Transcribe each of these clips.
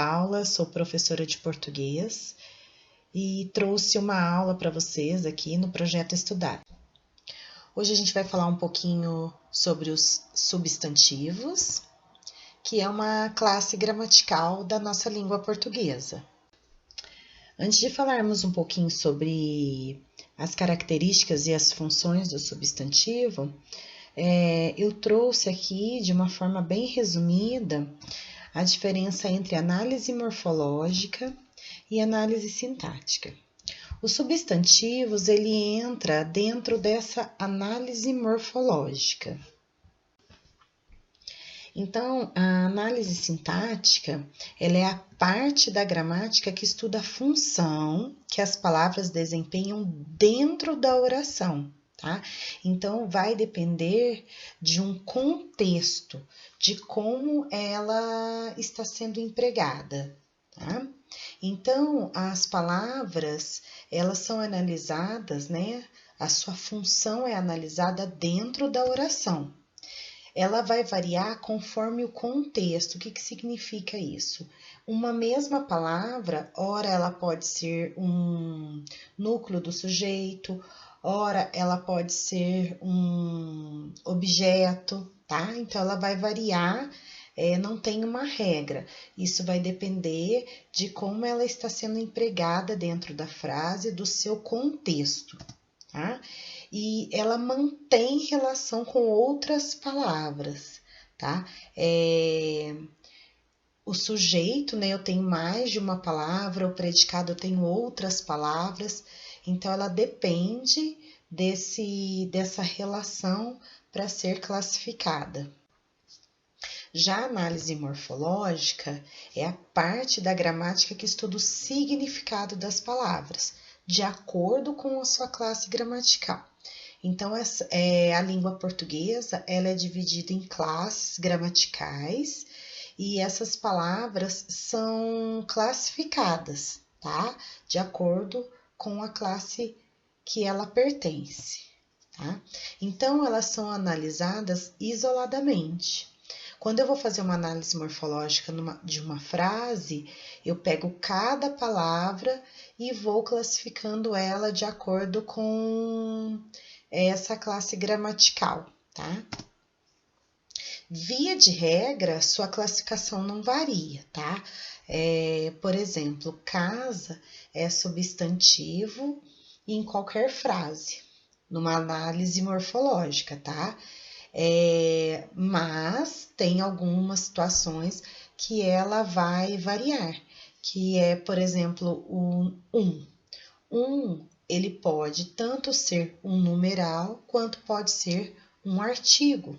Paula, sou professora de português e trouxe uma aula para vocês aqui no Projeto Estudar. Hoje a gente vai falar um pouquinho sobre os substantivos, que é uma classe gramatical da nossa língua portuguesa. Antes de falarmos um pouquinho sobre as características e as funções do substantivo, eu trouxe aqui de uma forma bem resumida a diferença entre análise morfológica e análise sintática. Os substantivos, ele entra dentro dessa análise morfológica. Então, a análise sintática, ela é a parte da gramática que estuda a função que as palavras desempenham dentro da oração, tá? Então, vai depender de um contexto, de como ela está sendo empregada, tá? Então, as palavras, elas são analisadas, né? A sua função é analisada dentro da oração. Ela vai variar conforme o contexto. O que significa isso? Uma mesma palavra, ora ela pode ser um núcleo do sujeito, ora ela pode ser um objeto, tá? Então, ela vai variar, não tem uma regra. Isso vai depender de como ela está sendo empregada dentro da frase, do seu contexto, tá? E ela mantém relação com outras palavras, tá? O sujeito, né, eu tenho mais de uma palavra, o predicado eu tenho outras palavras, então ela depende dessa relação para ser classificada. Já a análise morfológica é a parte da gramática que estuda o significado das palavras, de acordo com a sua classe gramatical. Então, a língua portuguesa, ela é dividida em classes gramaticais e essas palavras são classificadas, tá? De acordo com a classe que ela pertence, tá? Então, elas são analisadas isoladamente. Quando eu vou fazer uma análise morfológica de uma frase, eu pego cada palavra e vou classificando ela de acordo com essa classe gramatical, tá? Via de regra, sua classificação não varia, tá? Por exemplo, casa é substantivo em qualquer frase, numa análise morfológica, tá? Mas tem algumas situações que ela vai variar, que é, por exemplo, o ele pode tanto ser um numeral quanto pode ser um artigo.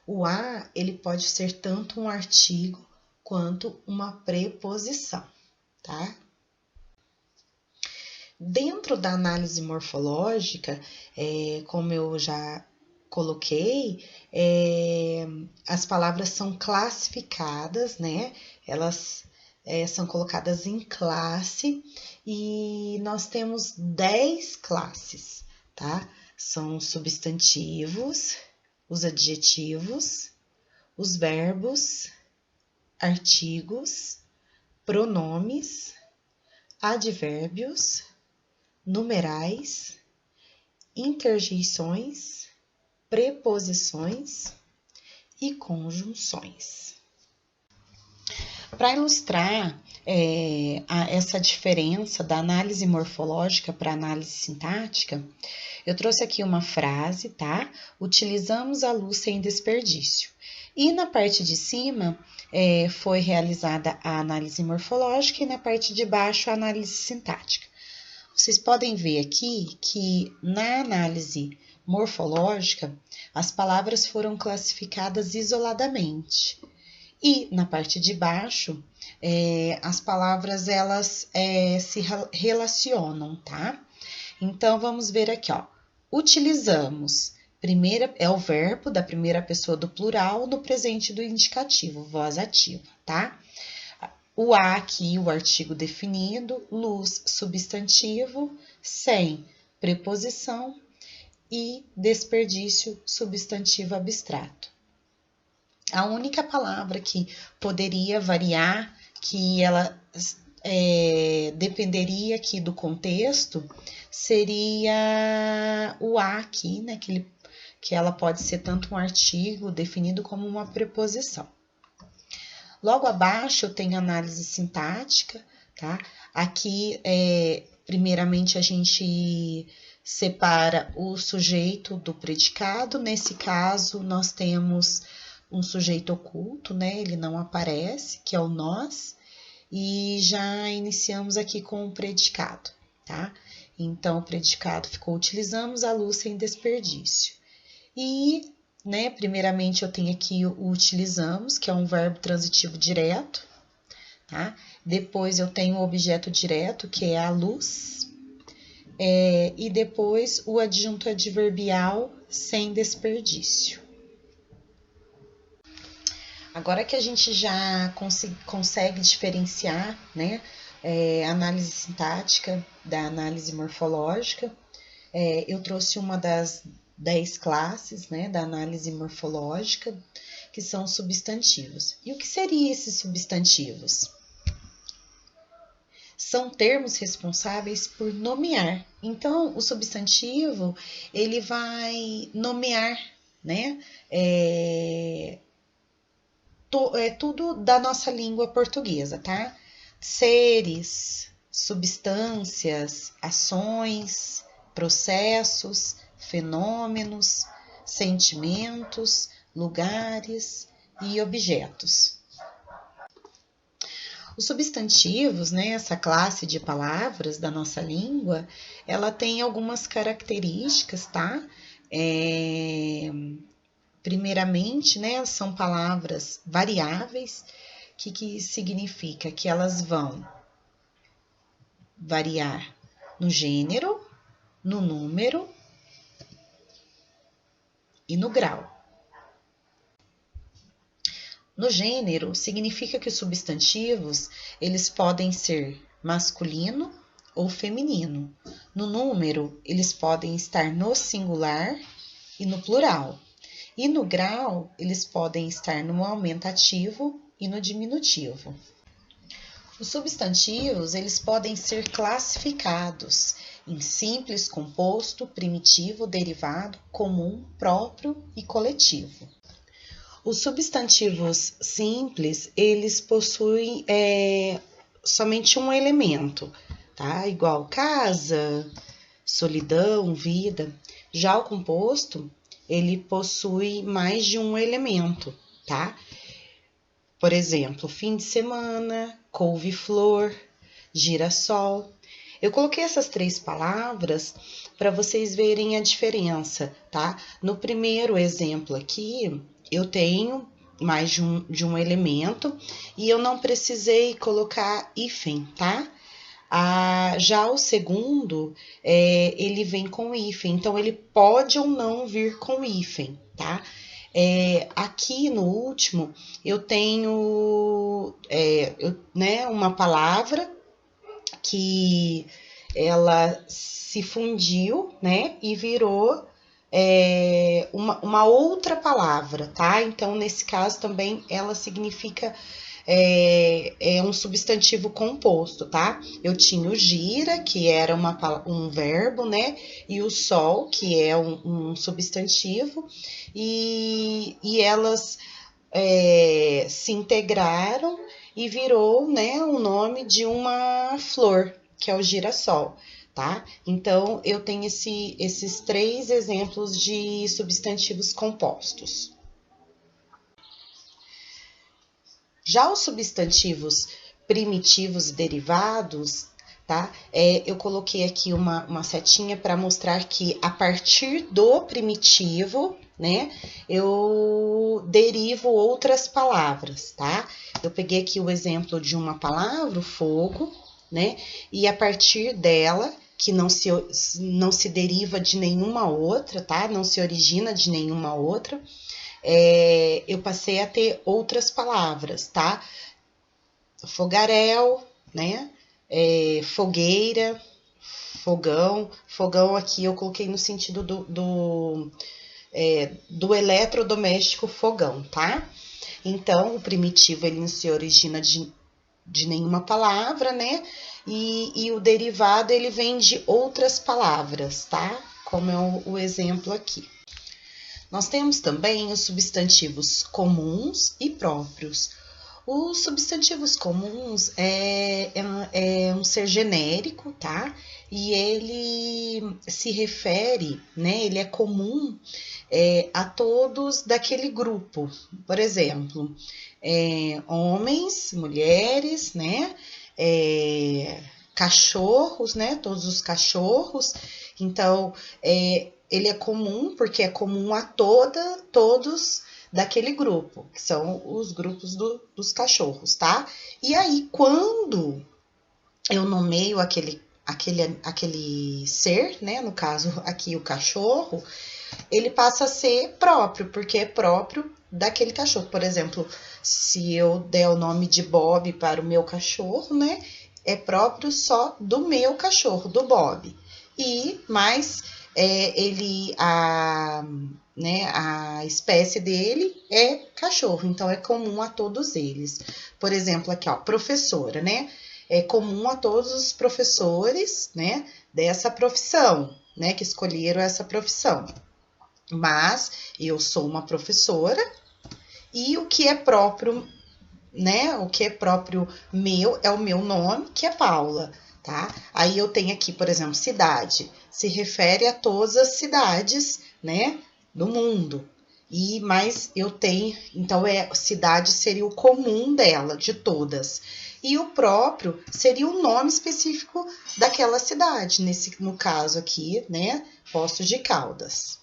O a, ele pode ser tanto um artigo quanto uma preposição, tá? Dentro da análise morfológica, como eu já coloquei, as palavras são classificadas, né? Elas são colocadas em classe e nós temos 10 classes, tá? São os substantivos, os adjetivos, os verbos, artigos, pronomes, advérbios, numerais, interjeições, preposições e conjunções. Para ilustrar essa diferença da análise morfológica para a análise sintática, eu trouxe aqui uma frase, tá? Utilizamos a luz sem desperdício. E na parte de cima foi realizada a análise morfológica e na parte de baixo a análise sintática. Vocês podem ver aqui que na análise morfológica as palavras foram classificadas isoladamente. E na parte de baixo, as palavras elas se relacionam, tá? Então, vamos ver aqui, ó. Utilizamos, é o verbo da primeira pessoa do plural no presente do indicativo, voz ativa, tá? O a aqui, o artigo definido, luz, substantivo, sem, preposição e desperdício, substantivo abstrato. A única palavra que poderia variar que ela dependeria aqui do contexto, seria o a aqui, né? Que ela pode ser tanto um artigo definido como uma preposição. Logo abaixo eu tenho análise sintática, tá? Aqui, primeiramente, a gente separa o sujeito do predicado. Nesse caso, nós temos um sujeito oculto, né? Ele não aparece, que é o nós, e já iniciamos aqui com o predicado, tá? Então, o predicado ficou: utilizamos a luz sem desperdício. E, né, primeiramente eu tenho aqui o utilizamos, que é um verbo transitivo direto, tá? Depois eu tenho o objeto direto, que é a luz, e depois o adjunto adverbial sem desperdício. Agora que a gente já consegue diferenciar, né, a análise sintática da análise morfológica, eu trouxe uma das 10 classes, né, da análise morfológica, que são substantivos. E o que seriam esses substantivos? São termos responsáveis por nomear. Então, o substantivo, ele vai nomear, né, tudo da nossa língua portuguesa, tá? Seres, substâncias, ações, processos, fenômenos, sentimentos, lugares e objetos. Os substantivos, né, essa classe de palavras da nossa língua, ela tem algumas características, tá? Primeiramente, né, são palavras variáveis, que significa que elas vão variar no gênero, no número e no grau. No gênero, significa que os substantivos, eles podem ser masculino ou feminino. No número, eles podem estar no singular e no plural. E no grau, eles podem estar no aumentativo e no diminutivo. Os substantivos, eles podem ser classificados em simples, composto, primitivo, derivado, comum, próprio e coletivo. Os substantivos simples, eles possuem somente um elemento, tá? Igual casa, solidão, vida. Já o composto, ele possui mais de um elemento, tá? Por exemplo, fim de semana, couve-flor, girassol. Eu coloquei essas 3 palavras para vocês verem a diferença, tá? No primeiro exemplo aqui, eu tenho mais de um elemento e eu não precisei colocar hífen, tá? Já o segundo, ele vem com hífen, então ele pode ou não vir com hífen, tá? Aqui no último, eu tenho né, uma palavra que ela se fundiu, né, e virou uma outra palavra, tá? Então, nesse caso também, ela significa um substantivo composto, tá? Eu tinha o gira, que era um verbo, né? E o sol, que é um substantivo, e elas se integraram e virou, né, o nome de uma flor, que é o girassol, tá? Então, eu tenho esses 3 exemplos de substantivos compostos. Já os substantivos primitivos e derivados, tá? Eu coloquei aqui uma setinha para mostrar que a partir do primitivo, né, eu derivo outras palavras, tá? Eu peguei aqui o exemplo de uma palavra, o fogo, né? E a partir dela, que não se deriva de nenhuma outra, tá? Não se origina de nenhuma outra, eu passei a ter outras palavras, tá? Fogaréu, né? Fogueira, fogão. Fogão aqui eu coloquei no sentido do eletrodoméstico fogão, tá? Então, o primitivo, ele não se origina de nenhuma palavra, né? E o derivado ele vem de outras palavras, tá? Como é o exemplo aqui. Nós temos também os substantivos comuns e próprios. Os substantivos comuns é um ser genérico, tá? E ele se refere, né? Ele é comum a todos daquele grupo. Por exemplo, homens, mulheres, né? Cachorros, né? Todos os cachorros. Então, ele é comum porque é comum a todos daquele grupo, que são os grupos dos cachorros, tá? E aí, quando eu nomeio aquele ser, né? No caso aqui o cachorro, ele passa a ser próprio, porque é próprio daquele cachorro. Por exemplo, se eu der o nome de Bob para o meu cachorro, né? É próprio só do meu cachorro, do Bob. Mas a espécie dele é cachorro, então é comum a todos eles. Por exemplo, aqui, ó, professora, né? É comum a todos os professores, né? Dessa profissão, né? Que escolheram essa profissão. Mas eu sou uma professora e o que é próprio, né? O que é próprio meu é o meu nome, que é Paula, tá? Aí eu tenho aqui, por exemplo, cidade. Se refere a todas as cidades, né? Do mundo. Mas eu tenho, então cidade seria o comum dela, de todas. E o próprio seria o nome específico daquela cidade, no caso aqui, né? Poços de Caldas.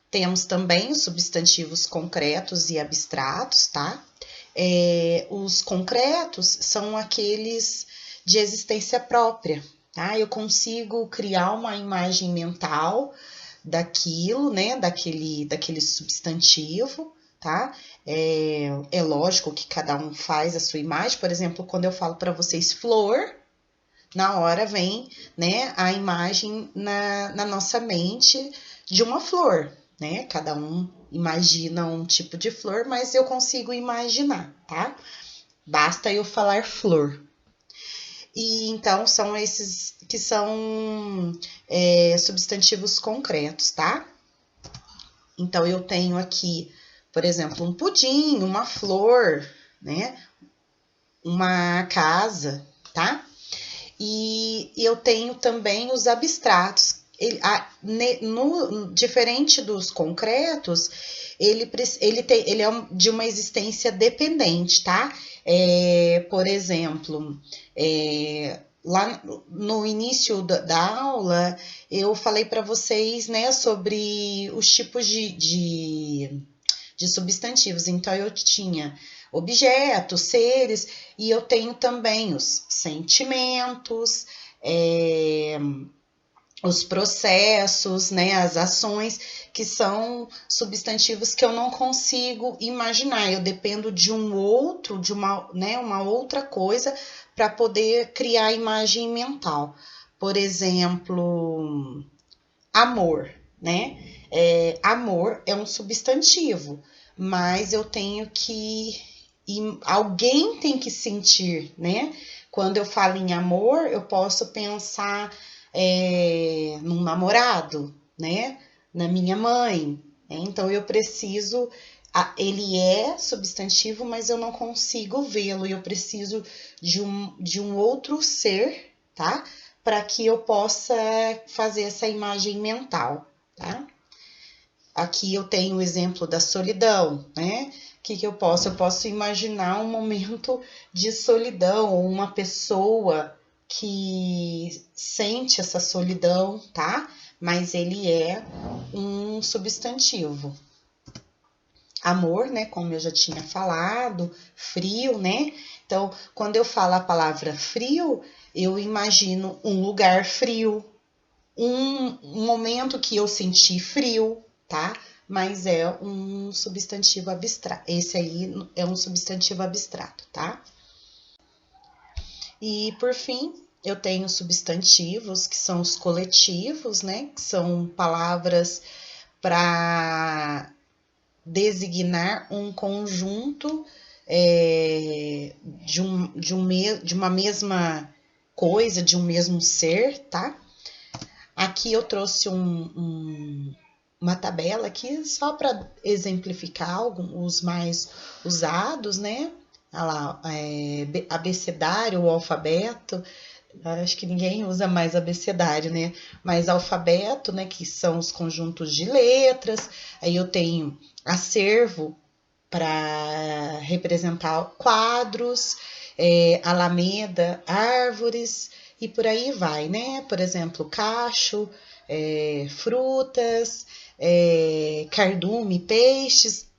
Temos também os substantivos concretos e abstratos, tá? Os concretos são aqueles de existência própria, tá? Eu consigo criar uma imagem mental daquilo, né? Daquele substantivo, tá? É lógico que cada um faz a sua imagem. Por exemplo, quando eu falo para vocês flor, na hora vem, né, a imagem na nossa mente de uma flor, né? Cada um imagina um tipo de flor, mas eu consigo imaginar, tá? Basta eu falar flor. E então são esses que são substantivos concretos, tá? Então eu tenho aqui, por exemplo, um pudim, uma flor, né? Uma casa, tá? E eu tenho também os abstratos. Diferente dos concretos, ele é de uma existência dependente, tá? Por exemplo, lá no início da aula, eu falei para vocês, né, sobre os tipos de substantivos. Então, eu tinha objetos, seres, e eu tenho também os sentimentos, os processos, né, as ações, que são substantivos que eu não consigo imaginar. Eu dependo de um outro, de uma outra coisa para poder criar a imagem mental. Por exemplo, amor, né? Amor é um substantivo, mas eu tenho que... alguém tem que sentir, né? Quando eu falo em amor, eu posso pensar num namorado, né? Na minha mãe. Então, eu preciso... ele é substantivo, mas eu não consigo vê-lo. Eu preciso de um outro ser, tá? Para que eu possa fazer essa imagem mental, tá? Aqui eu tenho o exemplo da solidão, né? O que eu posso? Eu posso imaginar um momento de solidão, ou uma pessoa que sente essa solidão, tá? Mas ele é um substantivo. Amor, né? Como eu já tinha falado, frio, né? Então, quando eu falo a palavra frio, eu imagino um lugar frio, um momento que eu senti frio, tá? Mas é um substantivo abstrato. Esse aí é um substantivo abstrato, tá? E, por fim, eu tenho substantivos, que são os coletivos, né? Que são palavras para designar um conjunto de uma mesma coisa, de um mesmo ser, tá? Aqui eu trouxe uma tabela aqui só para exemplificar os mais usados, né? Olha lá, abecedário, o alfabeto. Acho que ninguém usa mais abecedário, né? Mas alfabeto, né? Que são os conjuntos de letras. Aí eu tenho acervo para representar quadros, alameda, árvores e por aí vai, né? Por exemplo, cacho, frutas, cardume, peixes.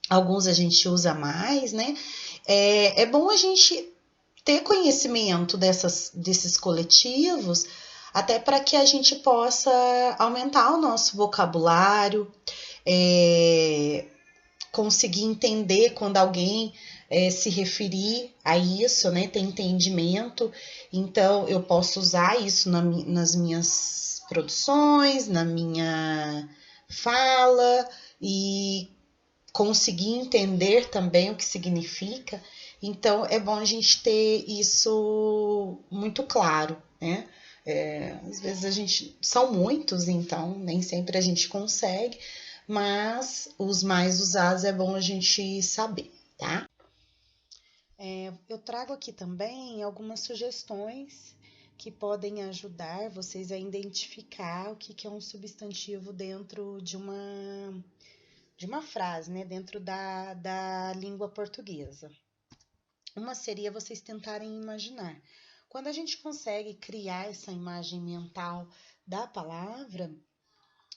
Alguns a gente usa mais, né? É bom a gente ter conhecimento desses coletivos, até para que a gente possa aumentar o nosso vocabulário, conseguir entender quando alguém se referir a isso, né? Ter entendimento. Então, eu posso usar isso nas minhas produções, na minha fala e conseguir entender também o que significa. Então, é bom a gente ter isso muito claro, né? Às vezes a gente. São muitos, então nem sempre a gente consegue, mas os mais usados é bom a gente saber, tá? Eu trago aqui também algumas sugestões que podem ajudar vocês a identificar o que é um substantivo dentro de uma frase, né? Dentro da língua portuguesa. Uma seria vocês tentarem imaginar. Quando a gente consegue criar essa imagem mental da palavra,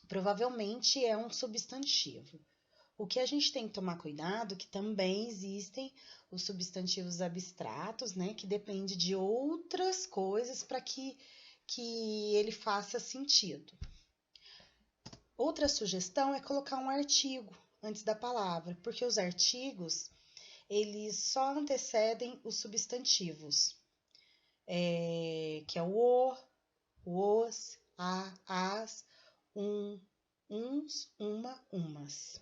provavelmente é um substantivo. O que a gente tem que tomar cuidado é que também existem os substantivos abstratos, né, que depende de outras coisas para que ele faça sentido. Outra sugestão é colocar um artigo antes da palavra, porque os artigos, eles só antecedem os substantivos, que é o, os, a, as, uns, uma, umas.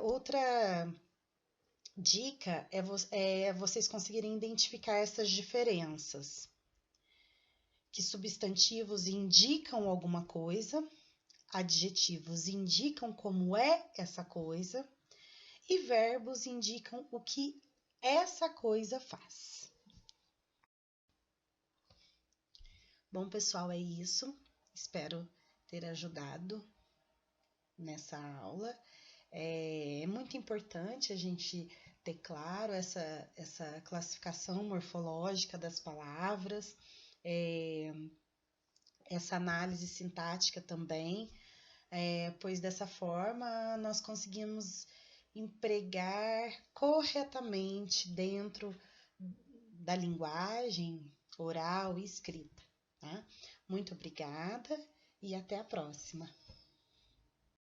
Outra dica é vocês conseguirem identificar essas diferenças. Que substantivos indicam alguma coisa, adjetivos indicam como é essa coisa e verbos indicam o que essa coisa faz. Bom, pessoal, é isso. Espero ter ajudado nessa aula. É muito importante a gente ter claro essa classificação morfológica das palavras, essa análise sintática também, pois dessa forma nós conseguimos empregar corretamente dentro da linguagem oral e escrita. Tá? Muito obrigada e até a próxima.